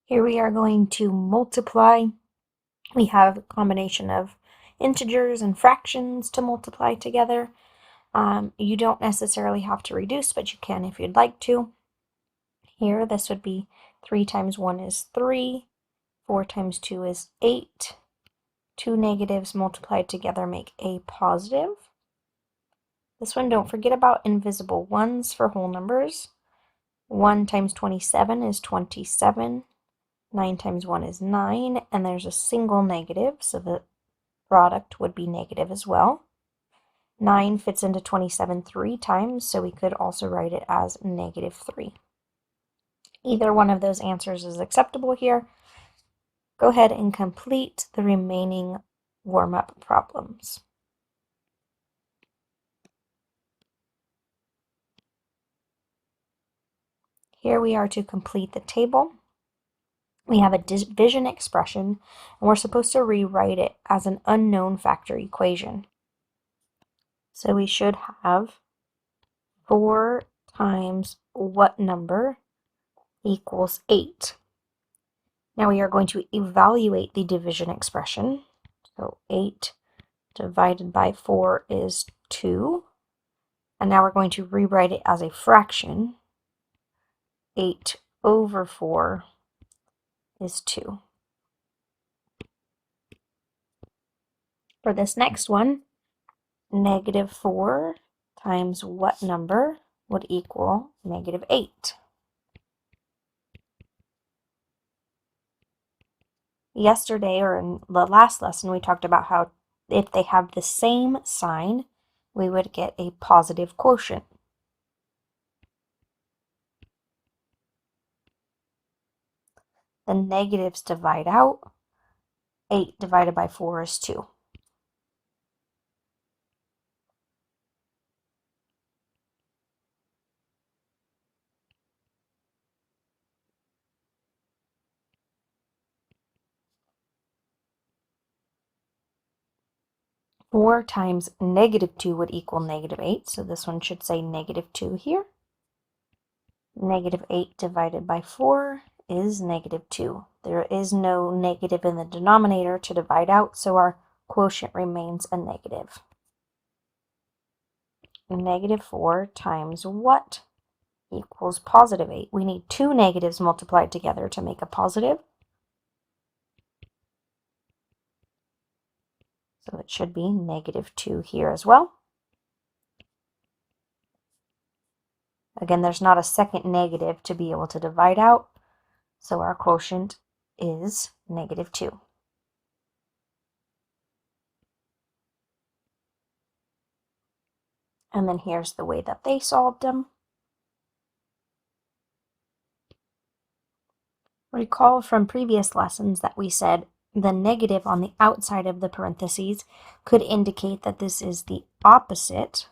Here we are going to multiply. We have a combination of integers and fractions to multiply together. You don't necessarily have to reduce, but you can if you'd like to. Here, this would be 3 times 1 is 3, 4 times 2 is 8. Two negatives multiplied together make a positive. This one, don't forget about invisible ones for whole numbers. 1 times 27 is 27. 9 times 1 is 9, and there's a single negative, so the product would be negative as well. 9 fits into 27 3 times, so we could also write it as negative 3. Either one of those answers is acceptable here. Go ahead and complete the remaining warm-up problems. Here we are to complete the table. We have a division expression, and we're supposed to rewrite it as an unknown factor equation. So we should have 4 times what number equals 8. Now we are going to evaluate the division expression. So 8 divided by 4 is 2. And now we're going to rewrite it as a fraction. 8 over 4 is 2. For this next one, negative 4 times what number would equal negative 8? Yesterday, or in the last lesson, we talked about how if they have the same sign, we would get a positive quotient. The negatives divide out. 8 divided by 4 is 2. Four times negative 2 would equal negative 8, so this one should say negative 2 here. Negative 8 divided by 4 is negative 2. There is no negative in the denominator to divide out, so our quotient remains a negative. Negative 4 times what equals positive 8? We need two negatives multiplied together to make a positive. So it should be negative 2 here as well. Again, there's not a second negative to be able to divide out, so our quotient is negative 2. And then here's the way that they solved them. Recall from previous lessons that we said the negative on the outside of the parentheses could indicate that this is the opposite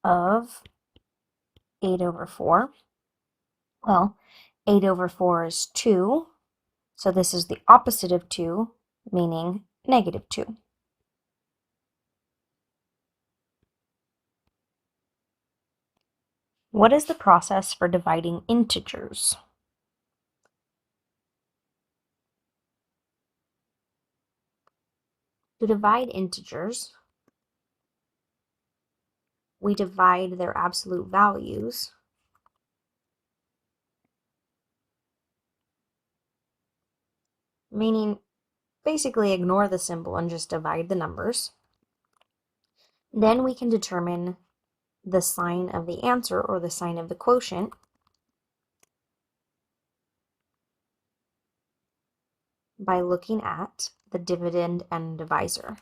of 8 over 4. Well, 8 over 4 is 2, so this is the opposite of 2, meaning negative 2. What is the process for dividing integers? To divide integers, we divide their absolute values meaning basically ignore the symbol and just divide the numbers. Then we can determine the sign of the answer or the sign of the quotient by looking at the dividend and divisor.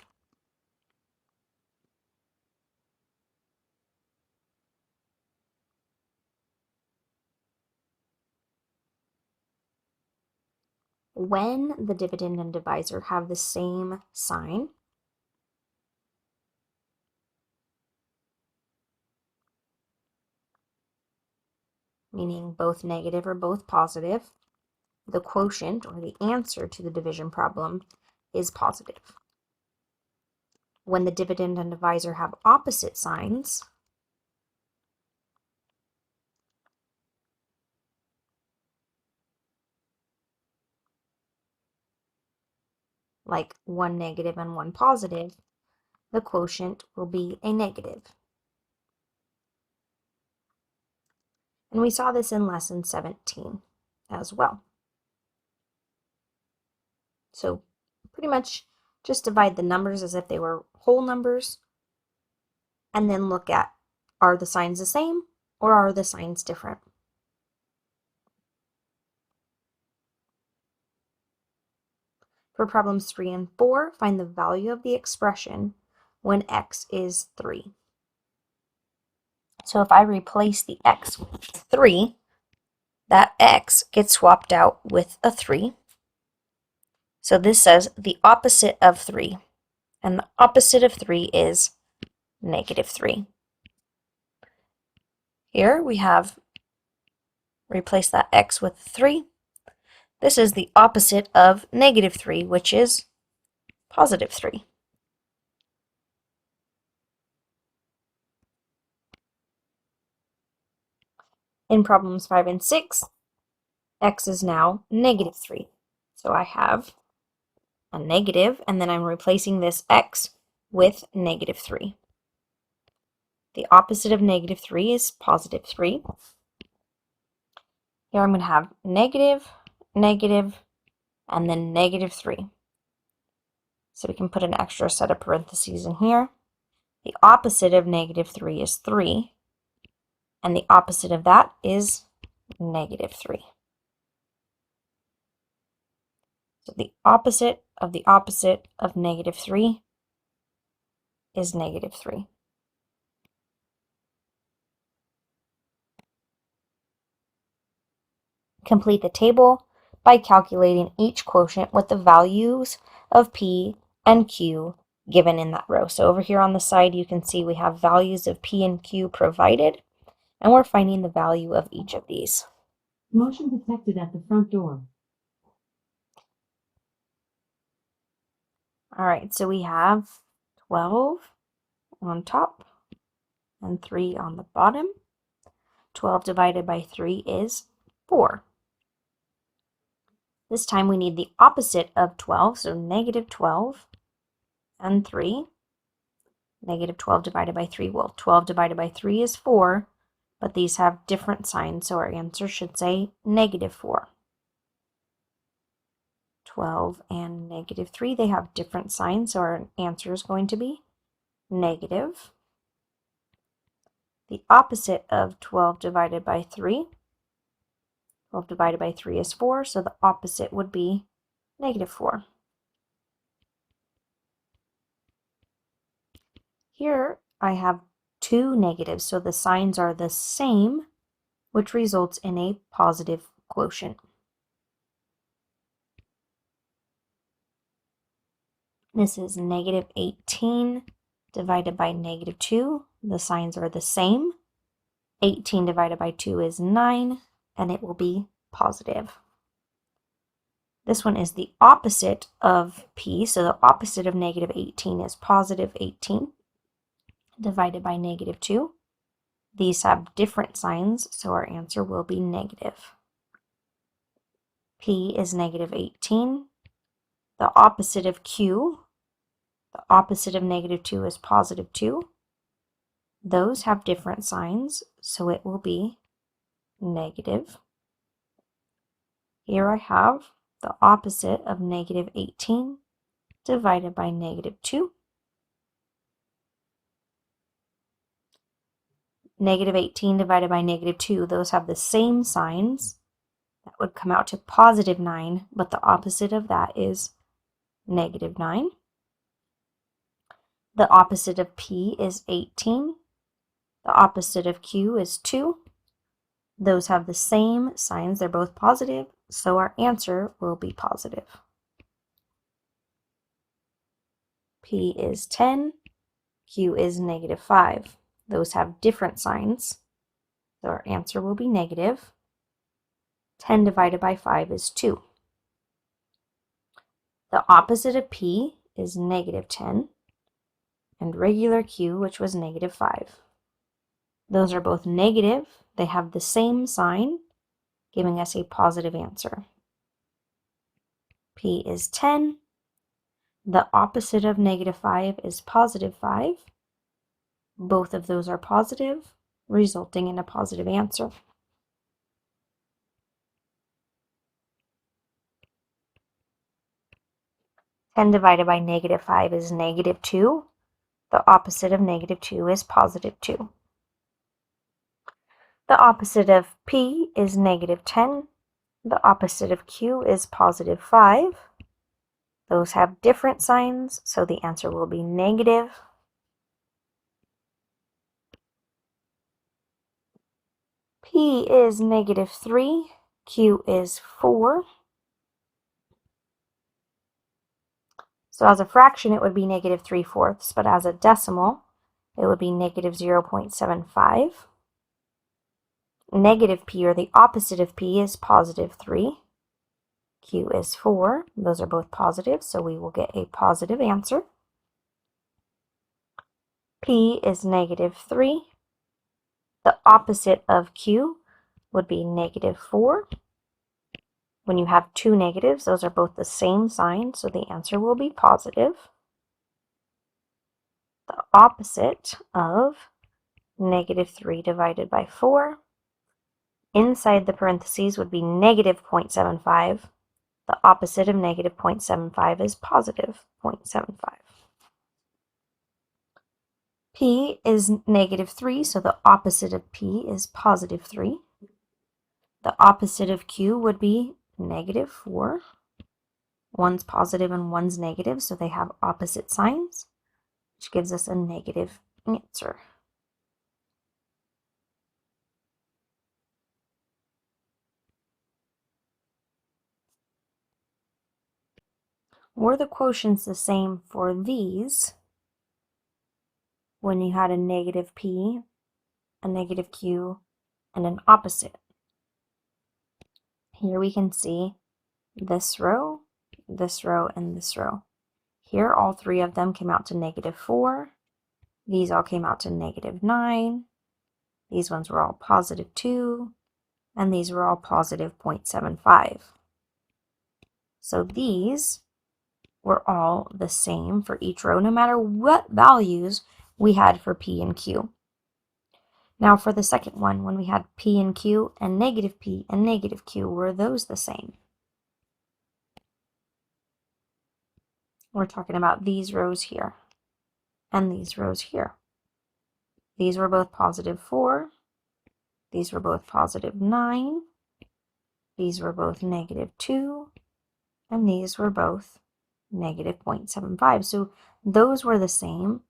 When the dividend and divisor have the same sign, meaning both negative or both positive, the quotient or the answer to the division problem is positive. When the dividend and divisor have opposite signs, like one negative and one positive, the quotient will be a negative. And we saw this in lesson 17 as well. So pretty much just divide the numbers as if they were whole numbers, and then look at, are the signs the same or are the signs different? For problems 3 and 4, find the value of the expression when x is 3. So if I replace the x with 3, that x gets swapped out with a 3. So this says the opposite of 3, and the opposite of 3 is negative 3. Here we have replace that x with 3. This is the opposite of negative 3, which is positive 3. In problems 5 and 6, x is now negative 3. So I have a negative, and then I'm replacing this x with negative 3. The opposite of negative 3 is positive 3. Here I'm going to have negative, negative, and then negative 3. So we can put an extra set of parentheses in here. The opposite of negative 3 is 3, and the opposite of that is negative 3. So the opposite of negative 3 is negative 3. Complete the table by calculating each quotient with the values of P and Q given in that row. So over here on the side, you can see we have values of P and Q provided, and we're finding the value of each of these. Motion detected at the front door. All right, so we have 12 on top and 3 on the bottom. 12 divided by 3 is 4. This time we need the opposite of 12, so negative 12 and 3. Negative 12 divided by 3, well, 12 divided by 3 is 4, but these have different signs, so our answer should say negative 4. 12 and negative 3, they have different signs, so our answer is going to be negative. The opposite of 12 divided by 3, 12 divided by 3 is 4, so the opposite would be negative 4. Here I have two negatives, so the signs are the same, which results in a positive quotient. This is negative 18 divided by negative 2. The signs are the same. 18 divided by 2 is 9, and it will be positive. This one is the opposite of P, so the opposite of negative 18 is positive 18 divided by negative 2. These have different signs, so our answer will be negative. P is negative 18. The opposite of Q, the opposite of negative 2 is positive 2. Those have different signs, so it will be negative. Here I have the opposite of negative 18 divided by negative 2. Negative 18 divided by negative 2, those have the same signs. That would come out to positive 9, but the opposite of that is negative 9. The opposite of P is 18. The opposite of Q is 2. Those have the same signs. They're both positive, so our answer will be positive. P is 10. Q is negative 5. Those have different signs, so our answer will be negative. 10 divided by 5 is 2. The opposite of P is negative 10, and regular Q, which was negative 5. Those are both negative. They have the same sign, giving us a positive answer. P is 10. The opposite of -5 is +5. Both of those are positive, resulting in a positive answer. Ten divided by -5 is -2. The opposite of -2 is +2. The opposite of P is -10. The opposite of Q is +5. Those have different signs, so the answer will be negative. P is -3. Q is 4. So as a fraction, it would be -3/4, but as a decimal, it would be -0.75. Negative P, or the opposite of P, is +3. Q is 4. Those are both positive, so we will get a positive answer. P is -3. The opposite of Q would be -4. When you have two negatives, those are both the same sign, so the answer will be positive. The opposite of -3 divided by 4, inside the parentheses, would be -0.75. The opposite of -0.75 is +0.75. P is -3, so the opposite of P is +3. The opposite of Q would be -4. One's positive and one's negative, so they have opposite signs, which gives us a negative answer. Were the quotients the same for these when you had a negative P, a negative Q, and an opposite? Here we can see this row, and this row. Here, all three of them came out to -4. These all came out to -9. These ones were all +2. And these were all +0.75. So these were all the same for each row, no matter what values we had for P and Q. Now for the second one, when we had P and Q and -P and -Q, were those the same? We're talking about these rows here and these rows here. These were both +4. These were both +9. These were both -2. And these were both -0.75. So those were the same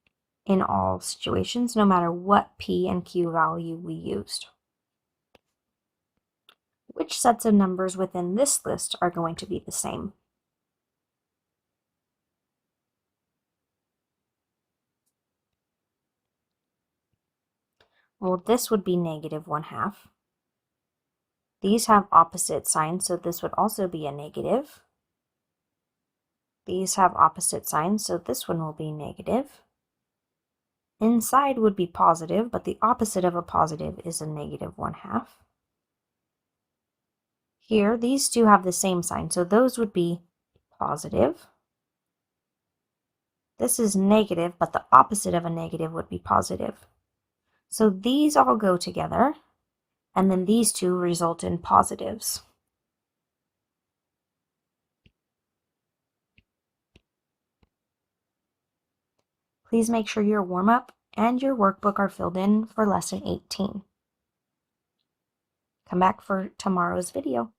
in all situations, no matter what P and Q value we used. Which sets of numbers within this list are going to be the same? Well, this would be -1/2. These have opposite signs, so this would also be a negative. These have opposite signs, so this one will be negative. Inside would be positive, but the opposite of a positive is a -1/2. Here, these two have the same sign, so those would be positive. This is negative, but the opposite of a negative would be positive. So these all go together, and then these two result in positives. Please make sure your warm-up and your workbook are filled in for lesson 18. Come back for tomorrow's video.